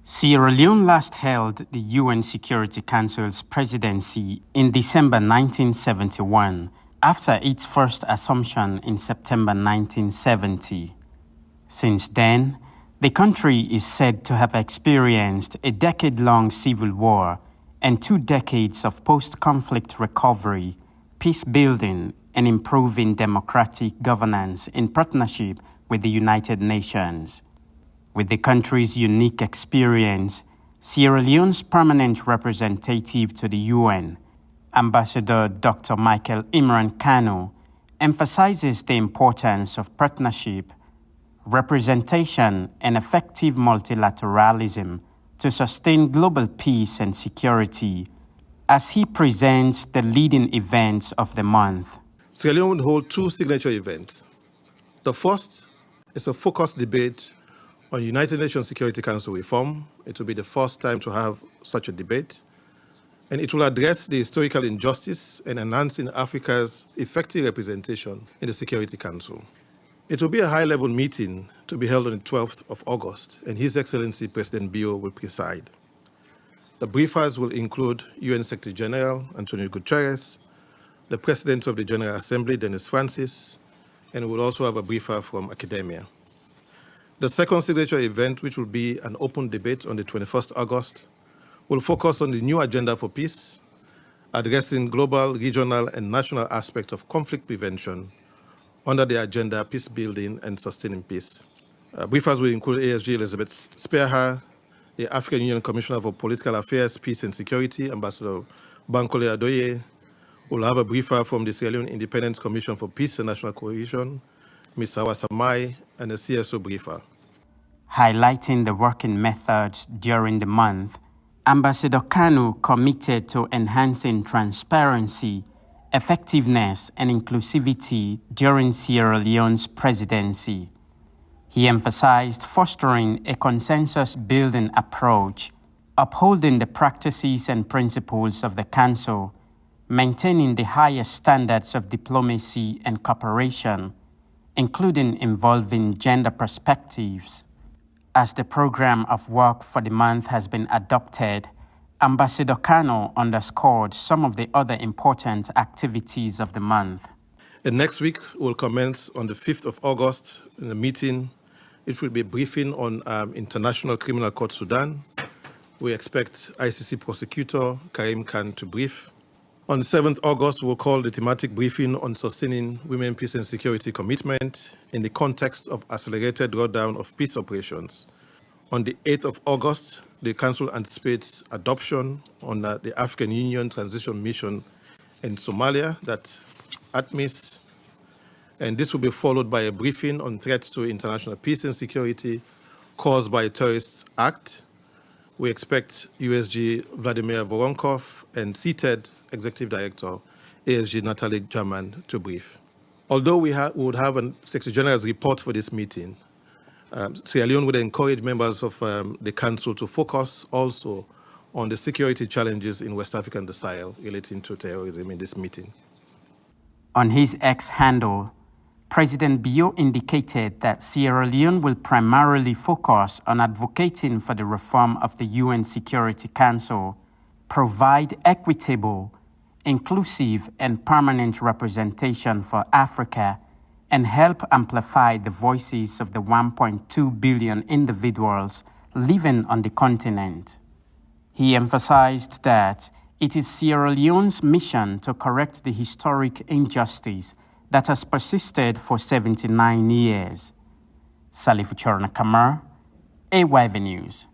Sierra Leone last held the UN Security Council's presidency in December 1971 after its first assumption in September 1970. Since then, the country is said to have experienced a decade-long civil war and 2 decades of post-conflict recovery, peace-building, and improving democratic governance in partnership with the United Nations. With the country's unique experience, Sierra Leone's permanent representative to the UN, Ambassador Dr. Imran Kanu, emphasizes the importance of partnership, representation, and effective multilateralism to sustain global peace and security as he presents the leading events of the month. Sierra Leone will hold 2 signature events. The first is a focused debate on United Nations Security Council reform. It will be the first time to have such a debate, and it will address the historical injustice and enhancing Africa's effective representation in the Security Council. It will be a high-level meeting to be held on the 12th of August, and His Excellency President Bio will preside. The briefers will include UN Secretary General Antonio Guterres, the President of the General Assembly, Dennis Francis, and we will also have a briefer from academia. The second signature event, which will be an open debate on the 21st August, will focus on the new agenda for peace, addressing global, regional, and national aspects of conflict prevention under the agenda Peace Building and Sustaining Peace. Briefers will include ASG Elizabeth Spearha, the African Union Commissioner for Political Affairs, Peace and Security, Ambassador Bankole Adoye. We'll have a briefer from the Sierra Leone Independent Commission for Peace and National Cohesion, Ms. Hawa Samai, and a CSO briefer. Highlighting the working methods during the month, Ambassador Kanu committed to enhancing transparency, effectiveness, and inclusivity during Sierra Leone's presidency. He emphasized fostering a consensus-building approach, upholding the practices and principles of the Council, maintaining the highest standards of diplomacy and cooperation, including involving gender perspectives. As the program of work for the month has been adopted, Ambassador Kanu underscored some of the other important activities of the month. And next week will commence on the 5th of August in a meeting. It will be a briefing on International Criminal Court Sudan. We expect ICC prosecutor Karim Khan to brief. On 7th August, we'll call the thematic briefing on sustaining women, peace and security commitment in the context of accelerated drawdown of peace operations. On the 8th of August, the Council anticipates adoption on the African Union Transition Mission in Somalia, that's ATMIS, and this will be followed by a briefing on threats to international peace and security caused by a terrorist act. We expect USG Vladimir Voronkov and seated Executive Director ASG Natalie German to brief. Although we would have a Secretary General's report for this meeting, Sierra Leone would encourage members of the Council to focus also on the security challenges in West Africa and the Sahel relating to terrorism in this meeting. On his X handle, President Bio indicated that Sierra Leone will primarily focus on advocating for the reform of the UN Security Council, provide equitable, inclusive, and permanent representation for Africa, and help amplify the voices of the 1.2 billion individuals living on the continent. He emphasized that it is Sierra Leone's mission to correct the historic injustice that has persisted for 79 years. Salifu Chernor Kamara, AYV News.